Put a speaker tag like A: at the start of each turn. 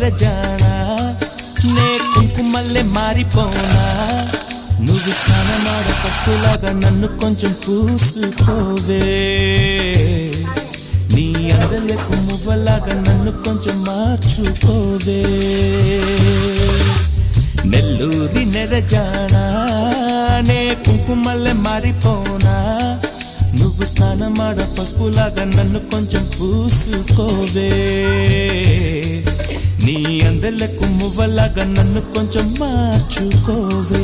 A: నెరజానా నే కుంకుమల్లే మారిపోనా నువ్వు స్నానమాడ పస్తులాగా నన్ను కొంచెం పూసుకోవే నీ అందలకు మువ్వలాగా నన్ను కొంచెం మార్చుకోవే నెల్లూరి నెరజానా నే కుంకుమల్లే మారిపోనా నువ్వు స్నానమాడ పసుపులాగా నన్ను కొంచెం పూసుకోవే నీ అందలకు మువ్వలాగా నన్ను కొంచెం మార్చుకోవే